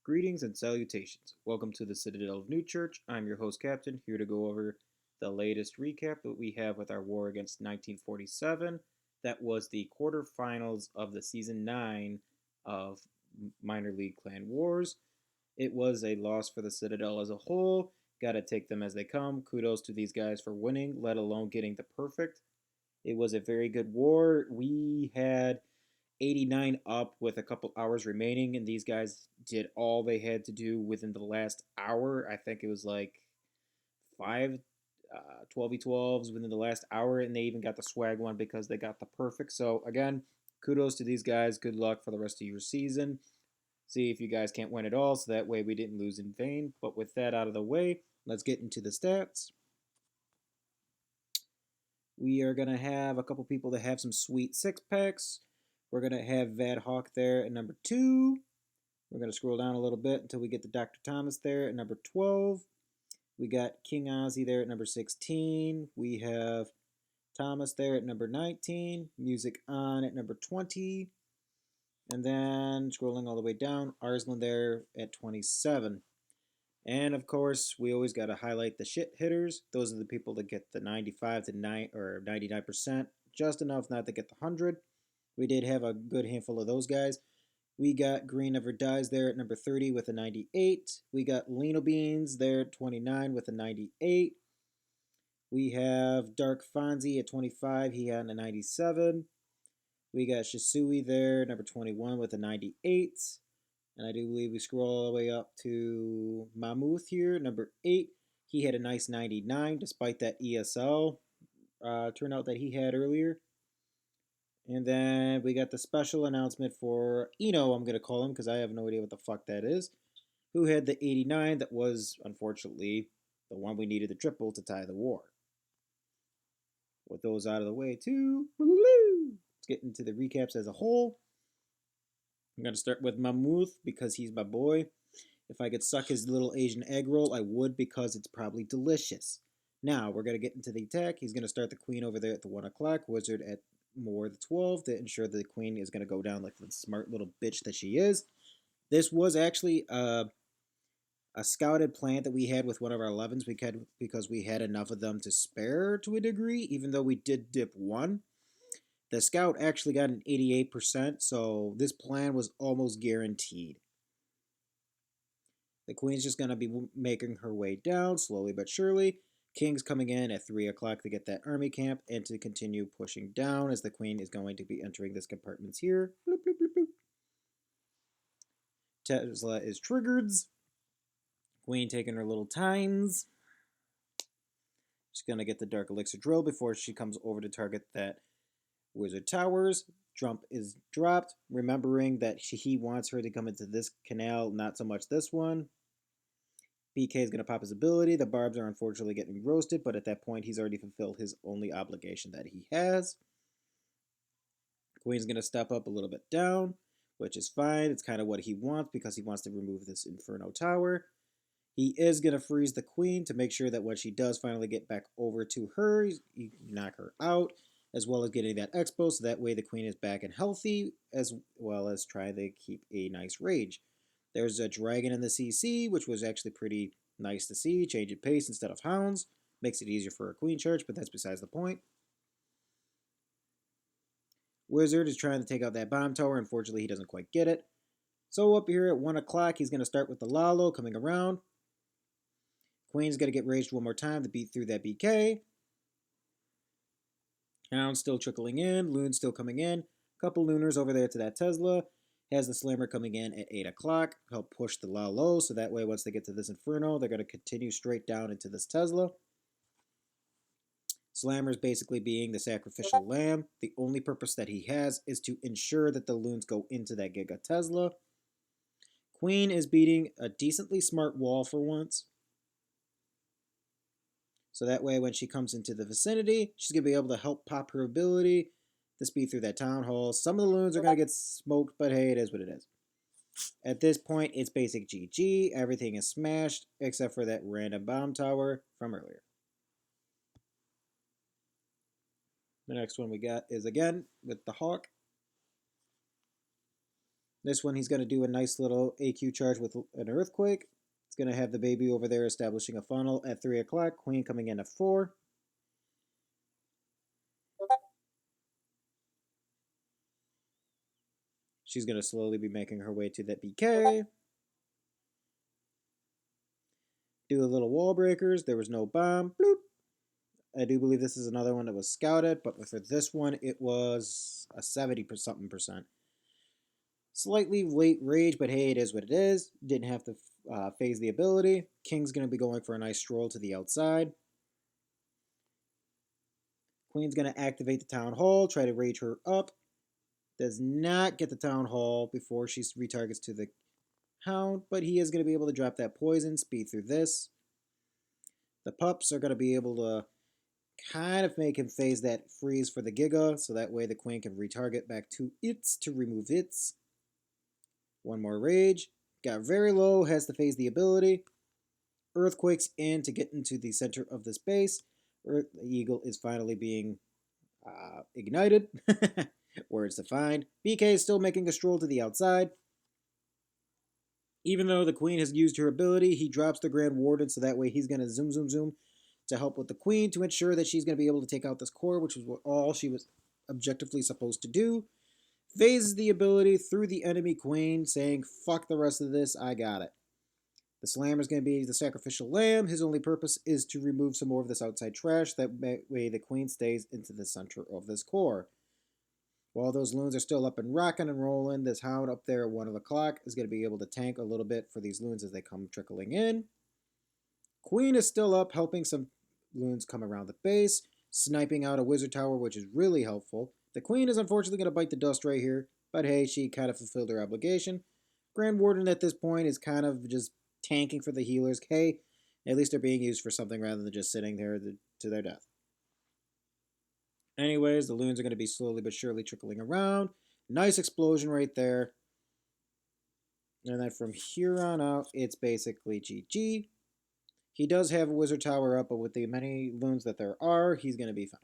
Greetings and salutations. Welcome to the Citadel of NewChurch. I'm your host, Captain, here to go over the latest recap that we have with our war against 1947. That was the quarterfinals of the Season 9 of Minor League Clan Wars. It was a loss for the Citadel as a whole. Gotta take them as they come. Kudos to these guys for winning, let alone getting the perfect. It was a very good war. We had 89 up with a couple hours remaining, and these guys did all they had to do within the last hour. I think it was like five 12v12s within the last hour, and they even got the swag one because they got the perfect. So, again, kudos to these guys. Good luck for the rest of your season. See if you guys can't win it all, so that way we didn't lose in vain. But with that out of the way, let's get into the stats. We are going to have a couple people that have some sweet six packs. We're going to have Vad Hawk there at number 2. We're going to scroll down a little bit until we get to Dr. Thomas there at number 12. We got King Ozzy there at number 16. We have Thomas there at number 19. Music On at number 20. And then scrolling all the way down, Arslan there at 27. And of course, we always got to highlight the shit hitters. Those are the people that get the 95 to 9 or 99%, just enough not to get the 100. We did have a good handful of those guys. We got Green Never Dies there at number 30 with a 98. We got Lino Beans there at 29 with a 98. We have Dark Fonzie at 25. He had a 97. We got Shisui there, number 21 with a 98. And I do believe we scroll all the way up to Mammoth here, number 8. He had a nice 99 despite that ESL turnout that he had earlier. And then we got the special announcement for Eno, I'm going to call him because I have no idea what the fuck that is, who had the 89 that was, unfortunately, the one we needed the triple to tie the war. With those out of the way, too, let's get into the recaps as a whole. I'm going to start with Mammoth because he's my boy. If I could suck his little Asian egg roll, I would because it's probably delicious. Now, we're going to get into the attack. He's going to start the queen over there at the 1 o'clock, wizard at more the 12 to ensure the queen is going to go down like the smart little bitch that she is. This was actually a scouted plant that we had with one of our 11s because we had enough of them to spare to a degree, even though we did dip one. The scout actually got an 88%, so this plan was almost guaranteed. The queen's just going to be making her way down slowly but surely. King's coming in at 3 o'clock to get that army camp and to continue pushing down as the queen is going to be entering this compartments here. Bloop, bloop, bloop, bloop. Tesla is triggered. Queen taking her little times. She's going to get the Dark Elixir drill before she comes over to target that Wizard Towers. Jump is dropped, remembering that he wants her to come into this canal, not so much this one. BK is going to pop his ability. The barbs are unfortunately getting roasted, but at that point, he's already fulfilled his only obligation that he has. Queen's going to step up a little bit down, which is fine. It's kind of what he wants because he wants to remove this Inferno Tower. He is going to freeze the queen to make sure that when she does finally get back over to her, you knock her out, as well as getting that expo, so that way the queen is back and healthy, as well as try to keep a nice rage. There's a dragon in the CC, which was actually pretty nice to see. Change of pace instead of hounds. Makes it easier for a queen charge, but that's besides the point. Wizard is trying to take out that bomb tower. Unfortunately, he doesn't quite get it. So up here at 1 o'clock, he's going to start with the Lalo coming around. Queen's going to get raged one more time to beat through that BK. Hound still trickling in. Loon still coming in. Couple Lunars over there to that Tesla. Has the Slammer coming in at 8 o'clock. Help push the low, so that way once they get to this Inferno, they're going to continue straight down into this Tesla. Slammer's basically being the sacrificial lamb. The only purpose that he has is to ensure that the Loons go into that Giga Tesla. Queen is beating a decently smart wall for once. So that way when she comes into the vicinity, she's going to be able to help pop her ability to speed through that town hall. Some of the Loons are going to get smoked, but hey, it is what it is. At this point, it's basic GG. Everything is smashed except for that random bomb tower from earlier. The next one we got is again with the Hawk. This one, he's going to do a nice little AQ charge with an earthquake. It's going to have the baby over there establishing a funnel at 3 o'clock. Queen coming in at 4. She's going to slowly be making her way to that BK. Do a little wall breakers. There was no bomb. Bloop. I do believe this is another one that was scouted, but for this one, it was a 70-something percent. Slightly late rage, but hey, it is what it is. Didn't have to phase the ability. King's going to be going for a nice stroll to the outside. Queen's going to activate the Town Hall, try to rage her up. Does not get the Town Hall before she retargets to the Hound, but he is going to be able to drop that poison, speed through this. The pups are going to be able to kind of make him phase that freeze for the Giga, so that way the Queen can retarget back to its to remove its. One more rage. Got very low, has to phase the ability. Earthquakes in to get into the center of this base. The Eagle is finally being ignited. Words defined. BK is still making a stroll to the outside. Even though the Queen has used her ability, he drops the Grand Warden, so that way he's going to zoom, zoom, zoom to help with the Queen to ensure that she's going to be able to take out this core, which is all she was objectively supposed to do. Phases the ability through the enemy Queen, saying, fuck the rest of this, I got it. The Slammer is going to be the sacrificial lamb. His only purpose is to remove some more of this outside trash. That way the Queen stays into the center of this core. While those loons are still up and rocking and rolling, this Hound up there at 1 o'clock is going to be able to tank a little bit for these loons as they come trickling in. Queen is still up, helping some loons come around the base, sniping out a wizard tower, which is really helpful. The Queen is unfortunately going to bite the dust right here, but hey, she kind of fulfilled her obligation. Grand Warden at this point is kind of just tanking for the healers. Hey, at least they're being used for something rather than just sitting there to their death. Anyways, the loons are going to be slowly but surely trickling around. Nice explosion right there. And then from here on out, it's basically GG. He does have a wizard tower up, but with the many loons that there are, he's going to be fine.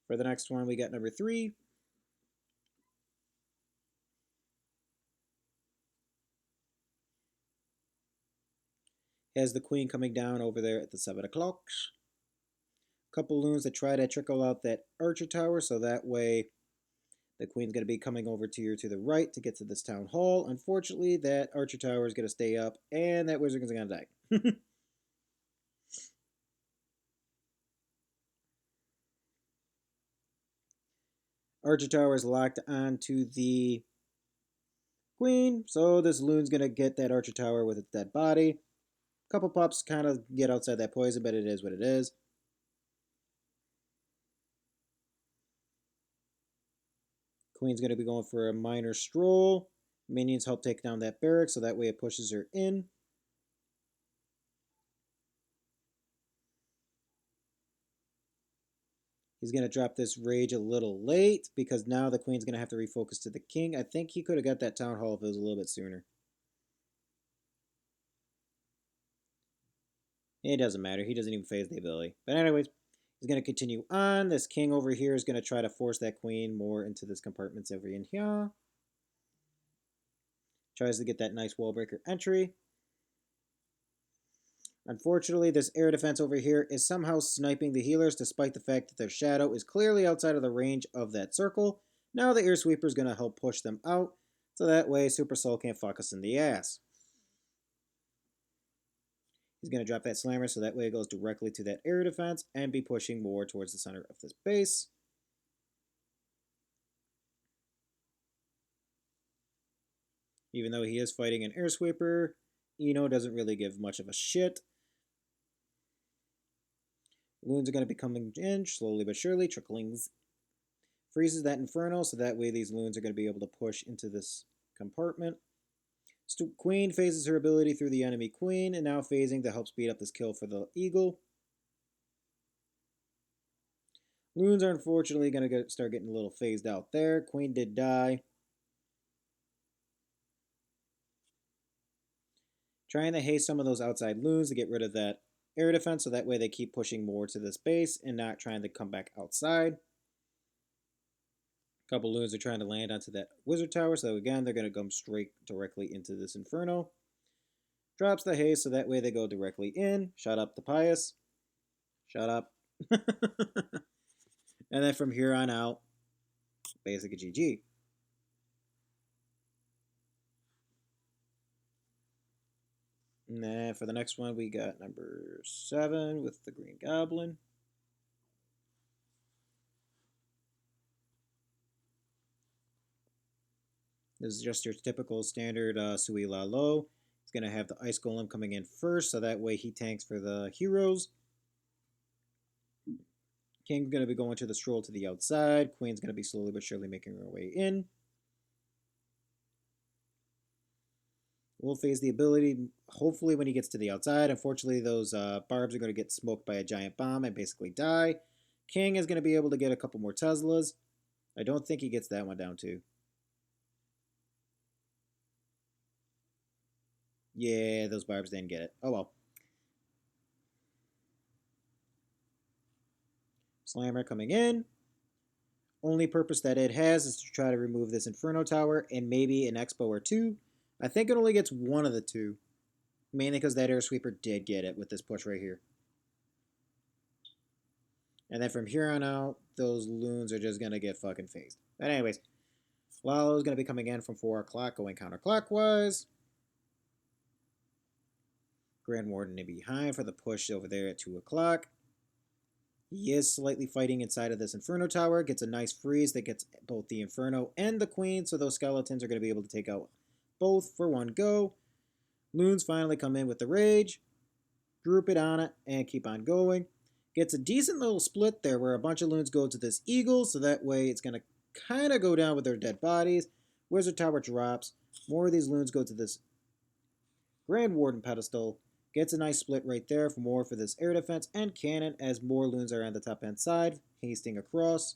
For the next one, we got number 3. Has the Queen coming down over there at the 7 o'clock. Couple loons that try to trickle out that archer tower, so that way the Queen's going to be coming over to the right to get to this Town Hall. Unfortunately, that archer tower is going to stay up, and that wizard is going to die. Archer tower is locked onto the Queen, so this loon's going to get that archer tower with its dead body. Couple pups kind of get outside that poison, but it is what it is. Queen's going to be going for a minor stroll. Minions help take down that barrack, so that way it pushes her in. He's going to drop this rage a little late, because now the Queen's going to have to refocus to the King. I think he could have got that Town Hall if it was a little bit sooner. It doesn't matter. He doesn't even phase the ability. But anyways, he's going to continue on. This King over here is going to try to force that Queen more into this compartments over in here. Tries to get that nice wall breaker entry. Unfortunately, this air defense over here is somehow sniping the healers, despite the fact that their shadow is clearly outside of the range of that circle. Now the air sweeper is going to help push them out, so that way Super Soul can't fuck us in the ass. He's going to drop that slammer, so that way it goes directly to that air defense and be pushing more towards the center of this base. Even though he is fighting an air sweeper, Eno doesn't really give much of a shit. Loons are going to be coming in slowly but surely, trickling. Freezes that Inferno, so that way these loons are going to be able to push into this compartment. Queen phases her ability through the enemy Queen, and now phasing to help speed up this kill for the Eagle. Loons are unfortunately going to start getting a little phased out there. Queen did die. Trying to haste some of those outside loons to get rid of that air defense, so that way they keep pushing more to this base and not trying to come back outside. A couple loons are trying to land onto that wizard tower, so again, they're going to come straight directly into this inferno. Drops the haste, so that way they go directly in. Shut up, the pious. Shut up. And then from here on out, basically GG. And then for the next one, we got number 7 with the Green Goblin. This is just your typical standard Sui La Lo. It's going to have the Ice Golem coming in first, so that way he tanks for the heroes. King's going to be going to the stroll to the outside. Queen's going to be slowly but surely making her way in. Will phase the ability, hopefully, when he gets to the outside. Unfortunately, those barbs are going to get smoked by a giant bomb and basically die. King is going to be able to get a couple more Teslas. I don't think he gets that one down, too. Yeah, those barbs didn't get it. Oh, well. Slammer coming in. Only purpose that it has is to try to remove this Inferno Tower and maybe an Expo or two. I think it only gets one of the two. Mainly because that Air Sweeper did get it with this push right here. And then from here on out, those loons are just going to get fucking phased. But anyways, Lalo's going to be coming in from 4 o'clock, going counterclockwise. Grand Warden in behind for the push over there at 2 o'clock. He is slightly fighting inside of this Inferno Tower. Gets a nice freeze that gets both the Inferno and the Queen, so those skeletons are going to be able to take out both for one go. Loons finally come in with the Rage. Group it on it and keep on going. Gets a decent little split there where a bunch of loons go to this Eagle, so that way it's going to kind of go down with their dead bodies. Wizard Tower drops. More of these loons go to this Grand Warden pedestal. Gets a nice split right there for more for this air defense and cannon as more loons are on the top end side, hasting across.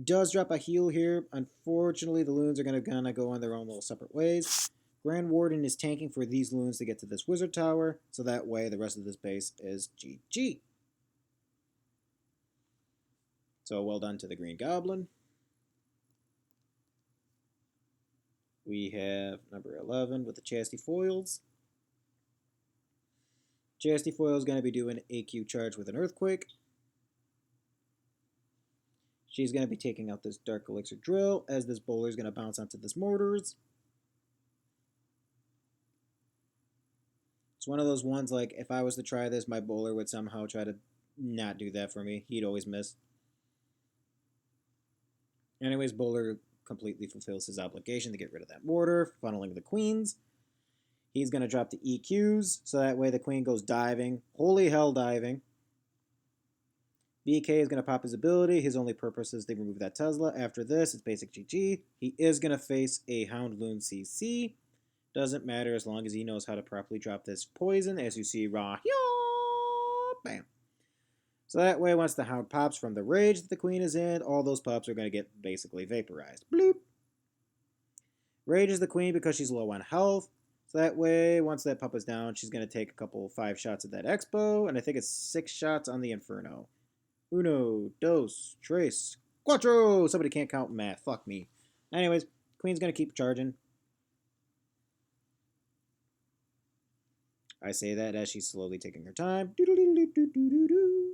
Does drop a heal here. Unfortunately, the loons are going to go on their own little separate ways. Grand Warden is tanking for these loons to get to this Wizard Tower, so that way the rest of this base is GG. So well done to the Green Goblin. We have number 11 with the Chastity Foils. Chastity Foil is going to be doing AQ charge with an Earthquake. She's going to be taking out this Dark Elixir Drill as this Bowler is going to bounce onto this Mortars. It's one of those ones like if I was to try this, my Bowler would somehow try to not do that for me. He'd always miss. Anyways, Bowler completely fulfills his obligation to get rid of that Mortar, funneling the Queens. He's going to drop the EQs, so that way the Queen goes diving. Holy hell diving. BK is going to pop his ability. His only purpose is to remove that Tesla. After this, it's basic GG. He is going to face a Houndloon CC. Doesn't matter as long as he knows how to properly drop this poison. As you see, raw, bam. So that way, once the Hound pops from the rage that the Queen is in, all those pups are going to get basically vaporized. Bloop. Rages the Queen because she's low on health. So that way, once that pup is down, she's going to take a couple 5 shots at that Expo, and I think it's 6 shots on the Inferno. Uno, dos, tres, cuatro. Somebody can't count math. Fuck me. Anyways, Queen's going to keep charging. I say that as she's slowly taking her time. Doodle-doodle-doo-doo-doo-doo.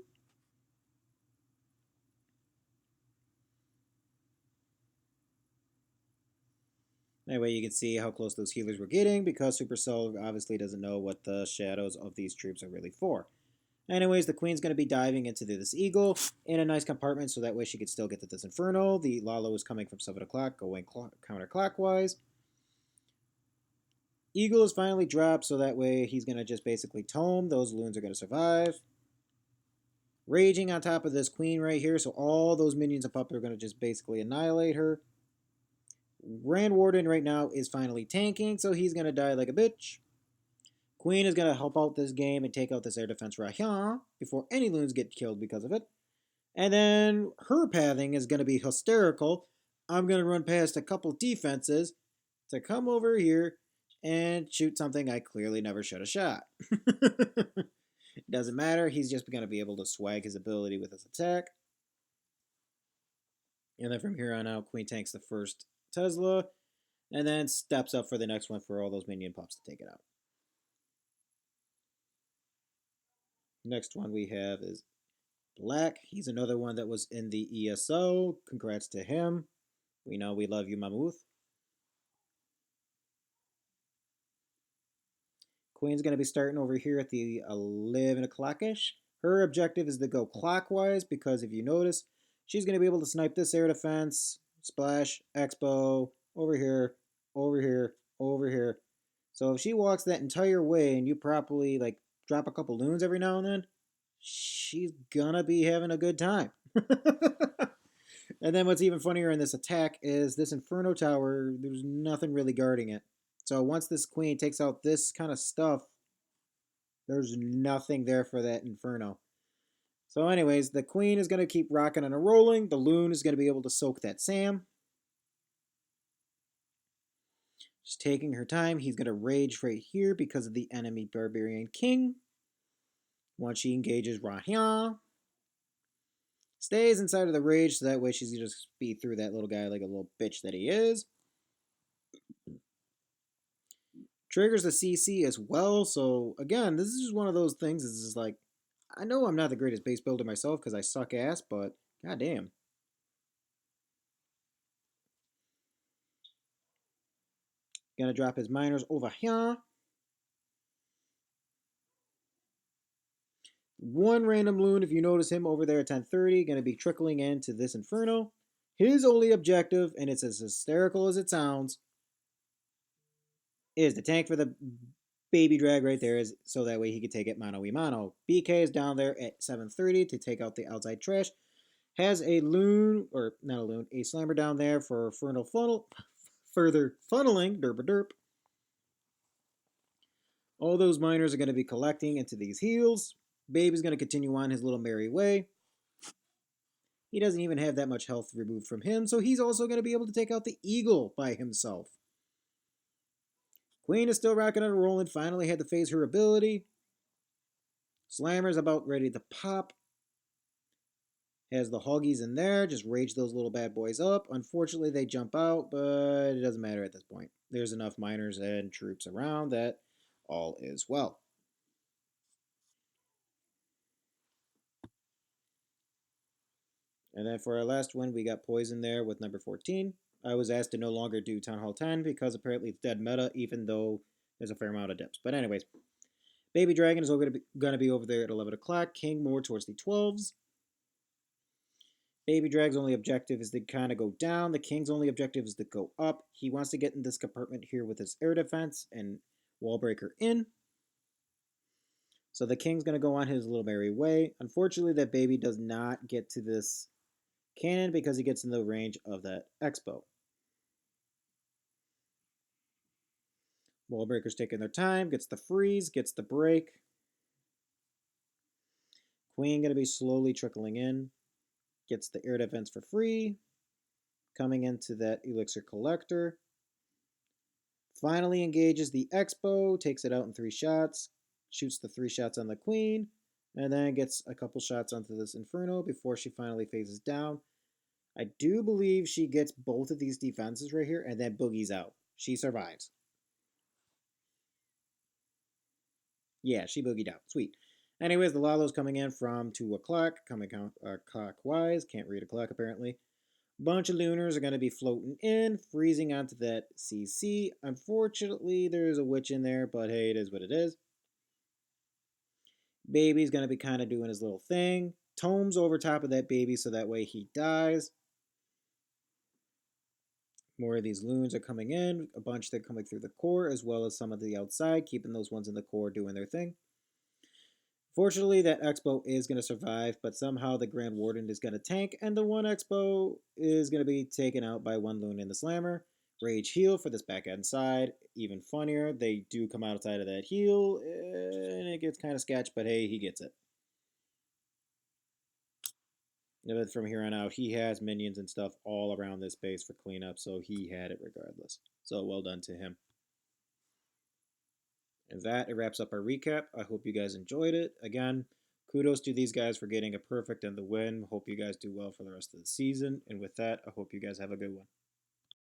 Anyway, you can see how close those healers were getting because Supercell obviously doesn't know what the shadows of these troops are really for. Anyways, the Queen's going to be diving into this Eagle in a nice compartment so that way she could still get to this Inferno. The Lalo is coming from 7 o'clock, going counterclockwise. Eagle is finally dropped so that way he's going to just basically tome. Those loons are going to survive. Raging on top of this Queen right here, so all those minions of pup are going to just basically annihilate her. Grand Warden right now is finally tanking, so he's going to die like a bitch. Queen is going to help out this game and take out this air defense right here before any loons get killed because of it. And then her pathing is going to be hysterical. I'm going to run past a couple defenses to come over here and shoot something I clearly never should have shot. Doesn't matter, he's just going to be able to swag his ability with his attack. And then from here on out, Queen tanks the first Tesla, and then steps up for the next one for all those minion pups to take it out. Next one we have is Black. He's another one that was in the ESO. Congrats to him. We know we love you, Mammoth. Queen's going to be starting over here at the 11 o'clock-ish. Her objective is to go clockwise because if you notice, she's going to be able to snipe this air defense, splash, expo, over here, over here, over here. So if she walks that entire way and you properly like drop a couple loons every now and then, she's gonna be having a good time. And then what's even funnier in this attack is this Inferno Tower, there's nothing really guarding it. So once this queen takes out this kind of stuff, there's nothing there for that Inferno. So anyways, the queen is going to keep rocking and rolling. The loon is going to be able to soak that Sam. Just taking her time. He's going to rage right here because of the enemy Barbarian King. Once she engages Rahia, stays inside of the rage, so that way she's going to speed through that little guy like a little bitch that he is. Triggers the CC as well, so again, this is just one of those things. This is like, I know I'm not the greatest base builder myself because I suck ass, but goddamn. Gonna drop his miners over here. One random loon, if you notice him over there at 10:30, going to be trickling into this Inferno. His only objective, and it's as hysterical as it sounds, is to tank for the baby drag right there, is so that way he can take it mano a mano. BK is down there at 7:30 to take out the outside trash. Has a loon, or not a loon, a slammer down there for further funneling, derp derp. All those miners are going to be collecting into these heals. Baby's going to continue on his little merry way. He doesn't even have that much health removed from him, so he's also going to be able to take out the eagle by himself. Queen is still rocking and rolling, finally had to phase her ability. Slammer's about ready to pop. Has the hoggies in there, just rage those little bad boys up. Unfortunately, they jump out, but it doesn't matter at this point. There's enough miners and troops around that all is well. And then for our last one, we got Poison there with number 14. I was asked to no longer do Town Hall 10 because apparently it's dead meta, even though there's a fair amount of dips. But anyways, Baby Dragon is going to be over there at 11 o'clock. King more towards the 12s. Baby Dragon's only objective is to kind of go down. The King's only objective is to go up. He wants to get in this compartment here with his air defense and wall breaker in. So the King's going to go on his little merry way. Unfortunately, that baby does not get to this cannon because he gets in the range of that expo. Wall breaker's taking their time, gets the freeze, gets the break. Queen going to be slowly trickling in. Gets the air defense for free. Coming into that elixir collector. Finally engages the expo, takes it out in 3 shots. Shoots the 3 shots on the queen. And then gets a couple shots onto this Inferno before she finally phases down. I do believe she gets both of these defenses right here and then boogies out. She survives. Yeah, she boogied out. Sweet. Anyways, the Lalo's coming in from 2 o'clock, coming clockwise. Can't read a clock, apparently. Bunch of Lunars are going to be floating in, freezing onto that CC. Unfortunately, there's a witch in there, but hey, it is what it is. Baby's going to be kind of doing his little thing. Tomes over top of that baby so that way he dies. More of these loons are coming in. A bunch that are coming through the core as well as some of the outside, keeping those ones in the core doing their thing. Fortunately, that Expo is going to survive, but somehow the Grand Warden is going to tank, and the one Expo is going to be taken out by one Loon in the Slammer. Rage heal for this back end side. Even funnier, they do come outside of that heal, and it gets kind of sketch, but hey, he gets it. And from here on out, he has minions and stuff all around this base for cleanup, so he had it regardless. So well done to him. And that, it wraps up our recap. I hope you guys enjoyed it. Again, kudos to these guys for getting a perfect and the win. Hope you guys do well for the rest of the season. And with that, I hope you guys have a good one.